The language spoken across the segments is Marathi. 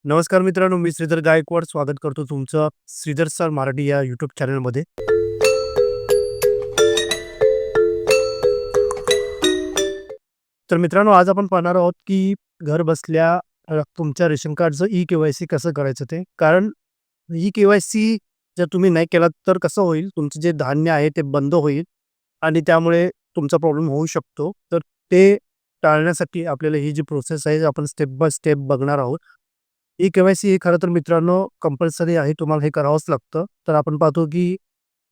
नमस्कार मित्रांनो, मी श्रीधर गायकवाड स्वागत करतो तुमचं श्रीधर सर मराठी या यूट्यूब चॅनलमध्ये. तर मित्रांनो, आज आपण पाहणार आहोत की घर बसल्या तुमच्या रेशन कार्डचं ई-के-वाय-सी कसं करायचं ते. कारण ई-के-वाय-सी जर तुम्ही नाही केलात तर कसं होईल, तुमचं जे धान्य आहे ते बंद होईल आणि त्यामुळे तुमचा प्रॉब्लेम होऊ शकतो. तर ते टाळण्यासाठी आपल्याला ही जी प्रोसेस आहे आपण स्टेप बाय स्टेप बघणार आहोत. ई-के-वाय-सी हे खरं तर मित्रांनो कंपल्सरी आहे. तुम्हाला हे करावंच लागतं. तर आपण पाहतो की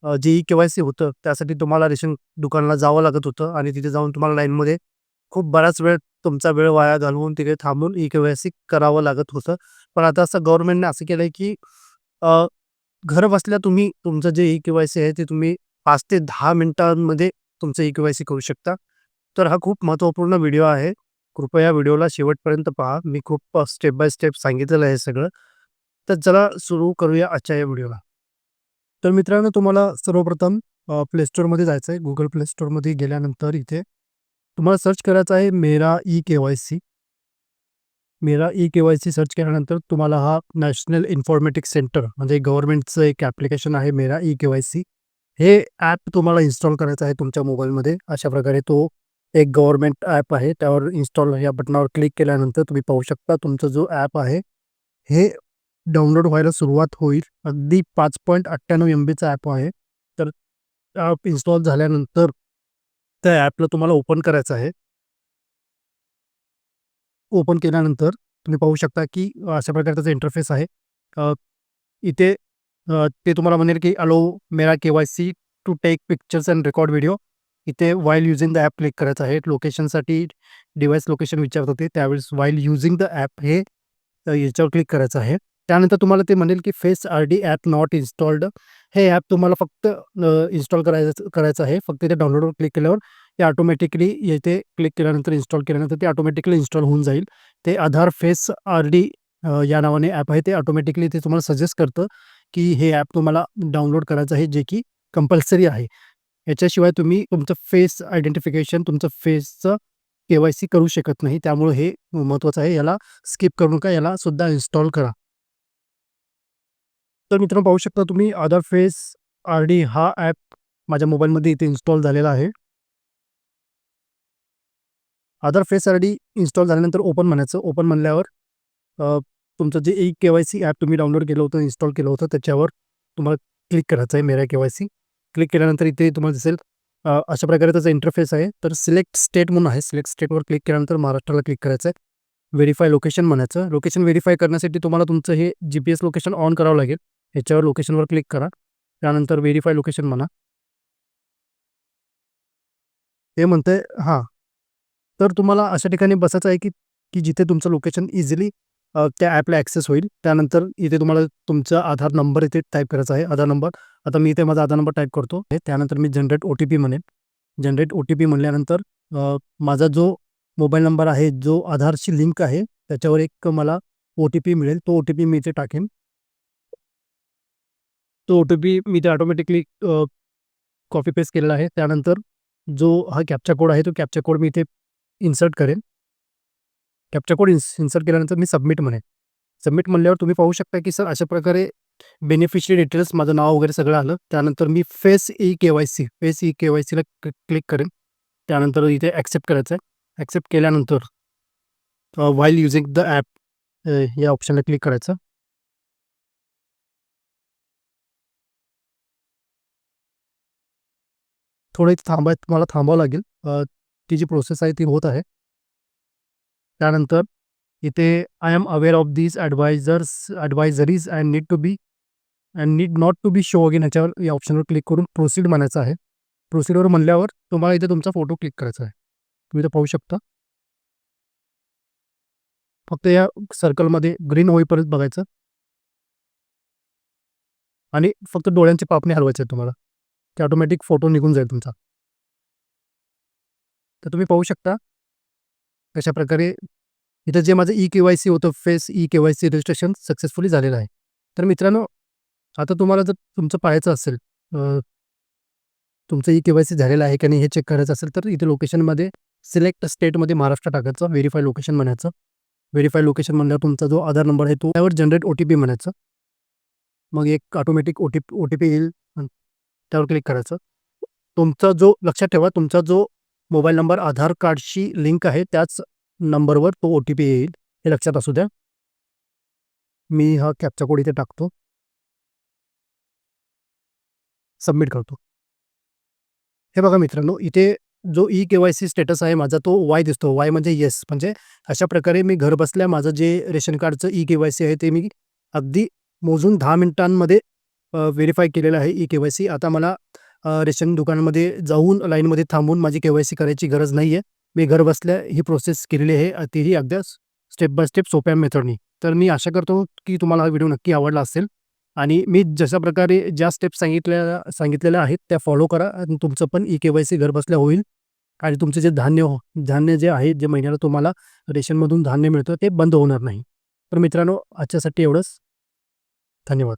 जे ई-के-वाय-सी होतं त्यासाठी तुम्हाला रेशन दुकानाला जावं लागत होतं आणि तिथे जाऊन तुम्हाला लाईनमध्ये खूप बराच वेळ तुमचा वेळ वाया घालवून तिथे थांबून ई-के-वाय-सी करावं लागत होतं. पण आता असं गव्हर्नमेंटने असं केलंय की अ, घर बसल्या तुम्ही तुमचं जे ई-के-वाय-सी आहे ते तुम्ही 5 ते 10 मिनिटांमध्ये तुमचं ई-के-वाय-सी करू शकता. तर हा खूप महत्त्वपूर्ण व्हिडिओ आहे. कृपया व्हिडिओला शेवटपर्यंत पहा. मी खूप स्टेप बाय स्टेप सांगितलेलं आहे सगळं. तर चला सुरू करूया आजच्या या व्हिडिओला. तर मित्रांनो, तुम्हाला सर्वप्रथम प्ले स्टोअरमध्ये जायचं आहे. Google प्ले स्टोअरमध्ये गेल्यानंतर इथे तुम्हाला सर्च करायचं आहे मेरा ई-के-वाय-सी. मेरा ई-के-वाय-सी सर्च केल्यानंतर तुम्हाला हा नॅशनल इन्फॉर्मॅटिक्स सेंटर म्हणजे गव्हर्नमेंटचं एक ॲप्लिकेशन आहे मेरा ई-के-वाय-सी. हे ॲप तुम्हाला इन्स्टॉल करायचं आहे तुमच्या मोबाईलमध्ये. अशा प्रकारे तो एक गव्हर्नमेंट ॲप आहे. त्यावर इन्स्टॉल या बटनावर क्लिक केल्यानंतर तुम्ही पाहू शकता तुमचा जो ॲप आहे, हे डाउनलोड व्हायला सुरुवात होईल. अगदी 5.98 एमबीचा ॲप आहे. तर ॲप इन्स्टॉल झाल्यानंतर त्या ॲपला तुम्हाला ओपन करायचं आहे. ओपन केल्यानंतर तुम्ही पाहू शकता की अशा प्रकारे त्याचा इंटरफेस आहे. अ, इथे ते तुम्हाला म्हणेल की allow Mera KYC to take pictures and record video. इथे while using the app click करायचं आहे. लोकेशनसाठी डिव्हाइस लोकेशन विचारत होते. त्यावेळेस व्हाईल युजिंग द ॲप हे याच्यावर क्लिक करायचं आहे. त्यानंतर तुम्हाला ते म्हणेल की face RD app not installed. हे ॲप तुम्हाला फक्त इन्स्टॉल करायचं करायचं आहे. फक्त इथे डाउनलोडवर क्लिक केल्यावर ते ऑटोमॅटिकली येथे क्लिक केल्यानंतर इन्स्टॉल केल्यानंतर ते ऑटोमॅटिकली इन्स्टॉल होऊन जाईल. ते आधार फेस आर-डी या नावाने ॲप आहे. ते ऑटोमॅटिकली ते तुम्हाला सजेस्ट करतं की हे ॲप तुम्हाला डाउनलोड करायचं आहे, जे की कंपल्सरी आहे. याच्याशिवाय तुम्ही तुमचं फेस आयडेंटिफिकेशन, तुमचं फेसचं के-वाय-सी करू शकत नाही. त्यामुळे हे महत्त्वाचं आहे. याला स्किप करू नका. याला सुद्धा इन्स्टॉल करा. तर मित्रांनो, पाहू शकता तुम्ही आधार फेस आर-डी हा ॲप माझ्या मोबाईलमध्ये इथे इन्स्टॉल झालेला आहे. आधार फेस आय-डी इन्स्टॉल झाल्यानंतर ओपन म्हणायचं. ओपन म्हणल्यावर अ, तुमचं जे ई-के-वाय-सी ॲप तुम्ही डाउनलोड केलं होतं, इन्स्टॉल केलं होतं, त्याच्यावर तुम्हाला क्लिक करायचं आहे मेरा के-वाय-सी. क्लिक केल्यानंतर इथे तुम्हाला दिसेल अशा प्रकारे त्याचा इंटरफेस आहे. तर सिलेक्ट स्टेट म्हणून आहे. सिलेक्ट स्टेटवर क्लिक केल्यानंतर महाराष्ट्राला क्लिक करायचं आहे. व्हेरिफाय लोकेशन म्हणायचं. लोकेशन व्हेरिफाय करण्यासाठी तुम्हाला तुमचं हे जी-पी-एस लोकेशन ऑन करावं लागेल. ह्याच्यावर लोकेशनवर क्लिक करा. त्यानंतर व्हेरिफाय लोकेशन म्हणा. ते म्हणतंय हां. तर तुम्हाला अशा ठिकाणी बसायचं आहे की की जिथे तुमचं लोकेशन इझिली त्या ॲपला ॲक्सेस होईल. त्यानंतर इथे तुम्हाला तुमचा आधार नंबर इथे टाईप करायचा आहे. आधार नंबर. आता मी इथे माझा आधार नंबर टाईप करतो. त्यानंतर मी जनरेट ओ-टी-पी म्हणेन. जनरेट ओ-टी-पी म्हणल्यानंतर माझा जो मोबाईल नंबर आहे, जो आधारशी लिंक आहे, त्याच्यावर एक मला ओ-टी-पी मिळेल. तो ओ-टी-पी मी इथे टाकेन. तो ओ-टी-पी मी इथे ऑटोमॅटिकली कॉपी पेस्ट केलेला आहे. त्यानंतर जो हा कॅप्चा कोड आहे, तो कॅप्चा कोड मी इथे इन्सर्ट करेन. कॅप्चा कोड इन्सर्ट केल्यानंतर मी सबमिट म्हणेन. सबमिट म्हणल्यावर तुम्ही पाहू शकता की सर अशा प्रकारे बेनिफिशियरी डिटेल्स माझं नाव वगैरे सगळं आलं. त्यानंतर मी फेस ई-के-वाय-सीला क्लिक करेन. त्यानंतर इथे ॲक्सेप्ट करायचं आहे. ॲक्सेप्ट केल्यानंतर व्हाईल युजिंग द ॲप या ऑप्शनला क्लिक करायचं. थोडं इथे तुम्हाला थांबावं लागेल. ती जी प्रोसेस आहे ती होत आहे. त्यानंतर इथे I am aware of these advisories and need not to be show again ह्याच्यावर या ऑप्शनवर क्लिक करून प्रोसीड म्हणायचं आहे. प्रोसीडवर म्हणल्यावर तुम्हाला इथे तुमचा फोटो क्लिक करायचा आहे. तुम्ही इथे पाहू शकता. फक्त या सर्कलमध्ये ग्रीन होईपर्यंत बघायचं आणि फक्त डोळ्यांची पापणी हलवायची आहे तुम्हाला. ते ऑटोमॅटिक फोटो निघून जाईल तुमचा. तर तुम्ही पाहू शकता कशाप्रकारे इथं जे माझं ई-के-वाय-सी होतं, फेस ई-के-वाय-सी रजिस्ट्रेशन सक्सेसफुली झालेलं आहे. तर मित्रांनो, आता तुम्हाला जर तुमचं पाहायचं असेल, तुमचं ई-के-वाय-सी झालेलं आहे की नाही हे चेक करायचं असेल, तर इथे लोकेशनमध्ये सिलेक्ट स्टेटमध्ये महाराष्ट्र टाकायचं, व्हेरिफाय लोकेशन म्हणायचं. व्हेरीफाय लोकेशन म्हणल्यावर तुमचा जो आधार नंबर आहे तो त्यावर जनरेट OTP म्हणायचं. मग एक ऑटोमॅटिक OTP येईल आणि त्यावर क्लिक करायचं. तुमचा जो लक्षात ठेवा तुमचा जो मोबाईल नंबर आधार कार्डशी लिंक आहे त्याच नंबरवर तो OTP येईल, हे लक्षात असू द्या. मी हा कॅप्चा कोड इथे टाकतो. सबमिट करतो. हे बघा मित्रांनो, इथे जो ई-KYC स्टेटस आहे माझा तो वाय दिसतो. वाय म्हणजे येस. म्हणजे अशा प्रकारे मी घर बसल्या माझं जे रेशन कार्डचं ई-KYC आहे ते मी अगदी मोजून 10 मिनिटांमध्ये व्हेरीफाय केलेलं आहे ई-KYC. आता मला रेशन दुकानामध्ये जाऊन लाईनमध्ये थांबून माझी KYC करायची गरज नाही आहे. मी घर बसल्या ही प्रोसेस केलेली आहे. तीही अगदी स्टेप बाय स्टेप सोप्या मेथडनी. तर मी आशा करतो की तुम्हाला हा व्हिडिओ नक्की आवडला असेल आणि मी जशा प्रकारे ज्या स्टेप्स सांगितलेल्या आहेत त्या फॉलो करा आणि तुमचं पण ई-KYC घर बसल्या होईल आणि तुमचे जे धान्य जे आहे, जे महिन्याला तुम्हाला रेशनमधून धान्य मिळतं ते बंद होणार नाही. तर मित्रांनो, आजच्यासाठी एवढंच. धन्यवाद.